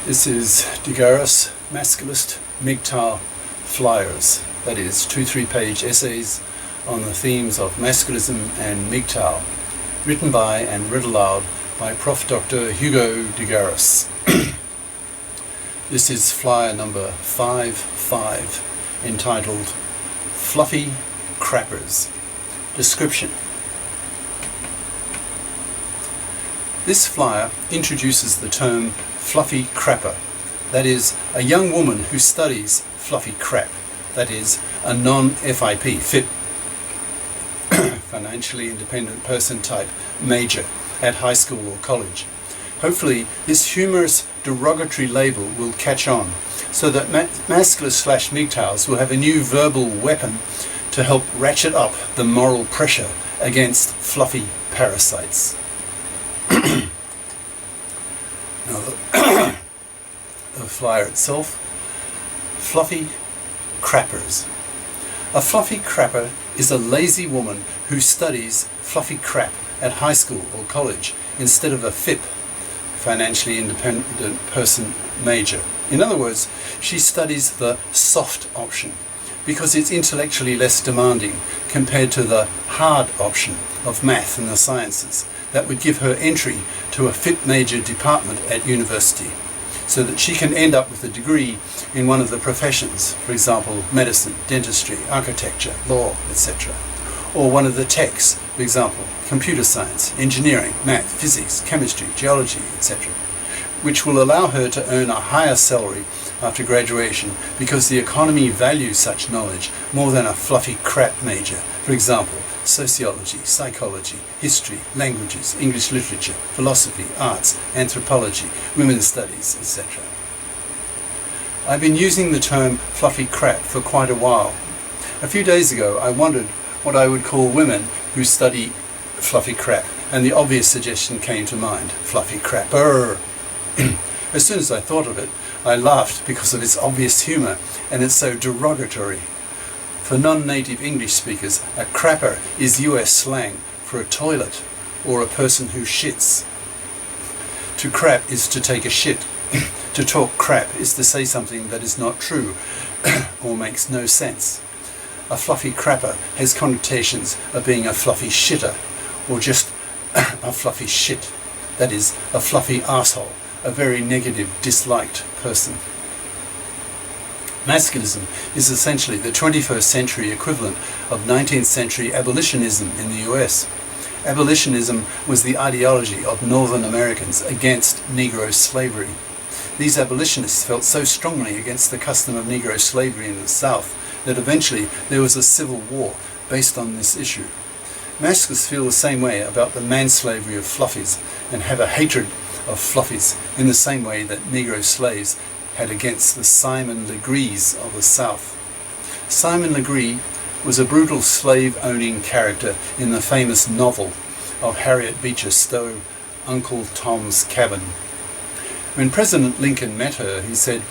This is GARIS Masculist MGTOW flyers, that is 2-3 page essays on the themes of masculism and MGTOW, written by and read aloud by Prof. Dr. Hugo de GARIS. This is flyer number 55, entitled Fluffy Crappers. Description. This flyer introduces the term fluffy crapper, that is, a young woman who studies fluffy crap, that is, a non-FIP, FIP, financially independent person type major at high school or college. Hopefully this humorous derogatory label will catch on, so that masculists/MGTOWs will have a new verbal weapon to help ratchet up the moral pressure against fluffy parasites. Now the flyer itself. Fluffy crappers. A fluffy crapper is a lazy woman who studies fluffy crap at high school or college instead of a FIP, financially independent person major. In other words, she studies the soft option because it's intellectually less demanding compared to the hard option of math and the sciences that would give her entry to a FIP major department at university, so that she can end up with a degree in one of the professions, for example, medicine, dentistry, architecture, law, etc. Or one of the techs, for example, computer science, engineering, math, physics, chemistry, geology, etc., which will allow her to earn a higher salary after graduation because the economy values such knowledge more than a fluffy crap major, for example, sociology, psychology, history, languages, English literature, philosophy, arts, anthropology, women's studies, etc. I've been using the term fluffy crap for quite a while. A few days ago I wondered what I would call women who study fluffy crap, and the obvious suggestion came to mind: fluffy crapper. As soon as I thought of it, I laughed because of its obvious humour and it's so derogatory. For non-native English speakers, a crapper is US slang for a toilet or a person who shits. To crap is to take a shit. To talk crap is to say something that is not true or makes no sense. A fluffy crapper has connotations of being a fluffy shitter, or just a fluffy shit, that is, a fluffy arsehole, a very negative, disliked person. Masculism is essentially the 21st century equivalent of 19th century abolitionism in the US. Abolitionism was the ideology of Northern Americans against Negro slavery. These abolitionists felt so strongly against the custom of Negro slavery in the South that eventually there was a civil war based on this issue. Masculists feel the same way about the manslavery of fluffies and have a hatred of fluffies in the same way that Negro slaves had against the Simon Legrees of the South. Simon Legree was a brutal slave-owning character in the famous novel of Harriet Beecher Stowe, Uncle Tom's Cabin. When President Lincoln met her, he said,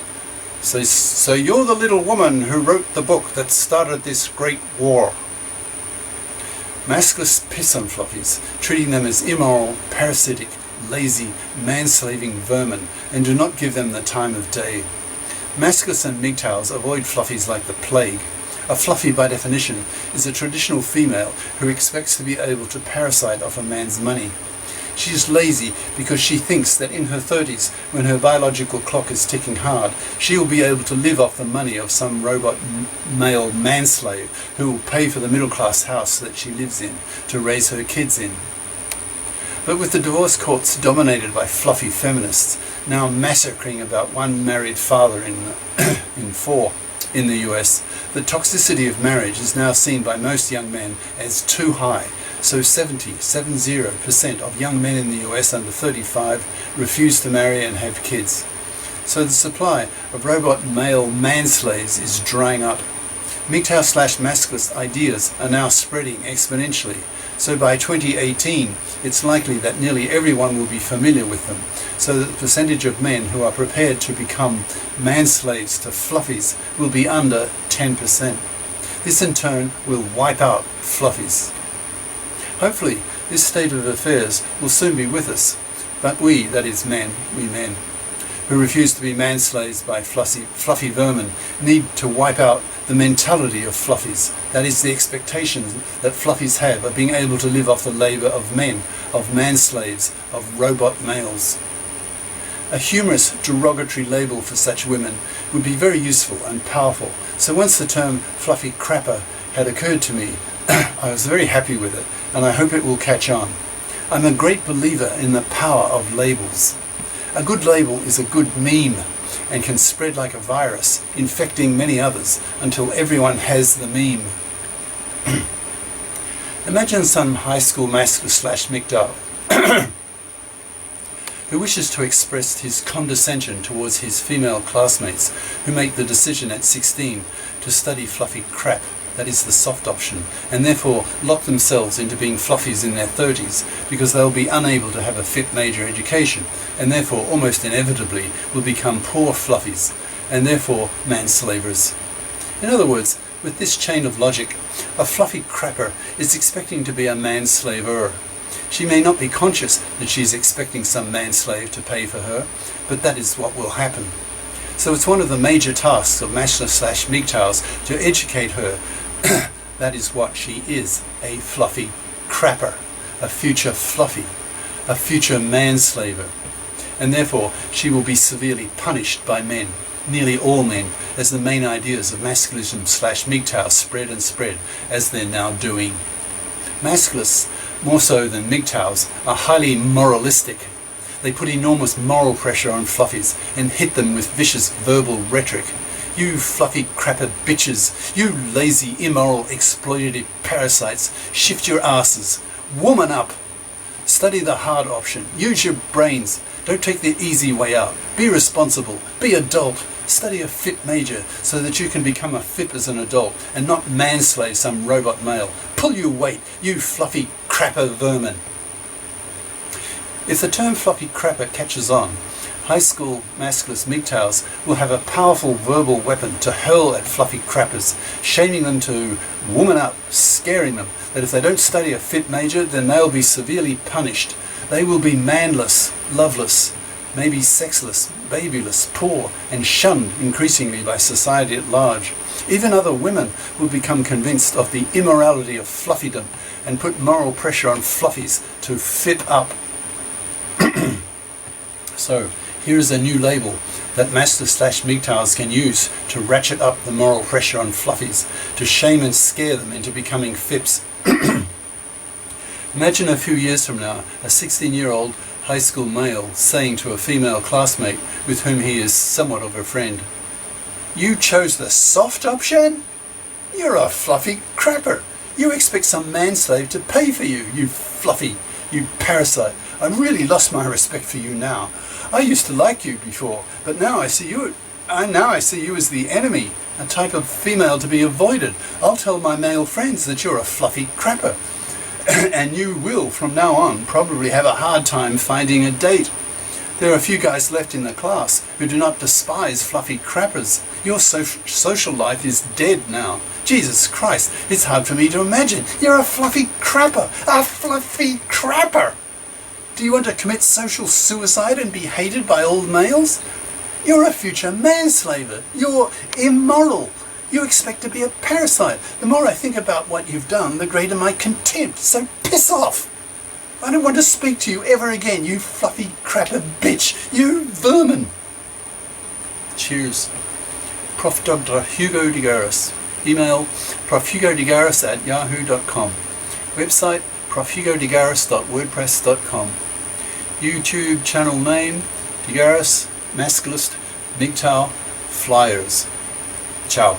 So you're the little woman who wrote the book that started this great war." Masculists piss on fluffies, treating them as immoral, parasitic, lazy, manslaving vermin, and do not give them the time of day. Masculists and MGTOWs avoid fluffies like the plague. A fluffy, by definition, is a traditional female who expects to be able to parasite off a man's money. She is lazy because she thinks that in her 30s, when her biological clock is ticking hard, she will be able to live off the money of some robot male manslave who will pay for the middle-class house that she lives in to raise her kids in. But with the divorce courts dominated by fluffy feminists, now massacring about one married father in 4 in the US, the toxicity of marriage is now seen by most young men as too high. So 70% of young men in the US under 35 refuse to marry and have kids. So the supply of robot male manslaves is drying up. MGTOW/masculist ideas are now spreading exponentially. So by 2018, it's likely that nearly everyone will be familiar with them, so that the percentage of men who are prepared to become manslaves to fluffies will be under 10%. This in turn will wipe out fluffies. Hopefully, this state of affairs will soon be with us, but we, that is men, we men, who refuse to be man-slaves by fluffy vermin need to wipe out the mentality of fluffies. That is, the expectation that fluffies have of being able to live off the labour of men, of man-slaves, of robot males. A humorous, derogatory label for such women would be very useful and powerful. So once the term fluffy crapper had occurred to me, I was very happy with it, and I hope it will catch on. I'm a great believer in the power of labels. A good label is a good meme and can spread like a virus, infecting many others until everyone has the meme. Imagine some high school masculist/MGTOW who wishes to express his condescension towards his female classmates who make the decision at 16 to study fluffy crap, that is the soft option, and therefore lock themselves into being fluffies in their 30s because they'll be unable to have a fit major education, and therefore almost inevitably will become poor fluffies, and therefore manslavers. In other words, with this chain of logic, a fluffy crapper is expecting to be a manslaver. She may not be conscious that she is expecting some manslave to pay for her, but that is what will happen. So it's one of the major tasks of masculists/MGTOWs to educate her that is what she is, a fluffy crapper, a future fluffy, a future manslaver. And therefore she will be severely punished by men, nearly all men, as the main ideas of masculism/MGTOW spread and spread, as they're now doing. Masculists, more so than MGTOWs, are highly moralistic. They put enormous moral pressure on fluffies and hit them with vicious verbal rhetoric. You fluffy crapper bitches, you lazy, immoral, exploitative parasites, shift your asses, woman up. Study the hard option, use your brains, don't take the easy way out, be responsible, be adult, study a fit major so that you can become a fit as an adult and not manslave some robot male. Pull your weight, you fluffy crapper vermin. If the term fluffy crapper catches on, high school masculist MGTOWs will have a powerful verbal weapon to hurl at fluffy crappers, shaming them to woman up, scaring them that if they don't study a fit major, then they'll be severely punished. They will be manless, loveless, maybe sexless, babyless, poor, and shunned increasingly by society at large. Even other women will become convinced of the immorality of fluffydom and put moral pressure on fluffies to fit up. So, here is a new label that masculists/MGTOWs can use to ratchet up the moral pressure on fluffies, to shame and scare them into becoming fips. Imagine a few years from now, a 16-year-old high school male saying to a female classmate with whom he is somewhat of a friend, "You chose the soft option? You're a fluffy crapper. You expect some manslave to pay for you, you fluffy, you parasite. I've really lost my respect for you now. I used to like you before, but now I see you as the enemy, a type of female to be avoided. I'll tell my male friends that you're a fluffy crapper. And you will, from now on, probably have a hard time finding a date. There are a few guys left in the class who do not despise fluffy crappers. Your social life is dead now. Jesus Christ, it's hard for me to imagine. You're a fluffy crapper. A fluffy crapper. Do you want to commit social suicide and be hated by old males? You're a future manslaver. You're immoral. You expect to be a parasite. The more I think about what you've done, the greater my contempt. So piss off. I don't want to speak to you ever again, you fluffy crapper bitch. You vermin. Cheers. Prof. Dr. Hugo de GARIS. Email profhugodegaris@yahoo.com. Website profhugodegaris.wordpress.com. YouTube channel name de GARIS, Masculist, MGTOW, Flyers. Ciao.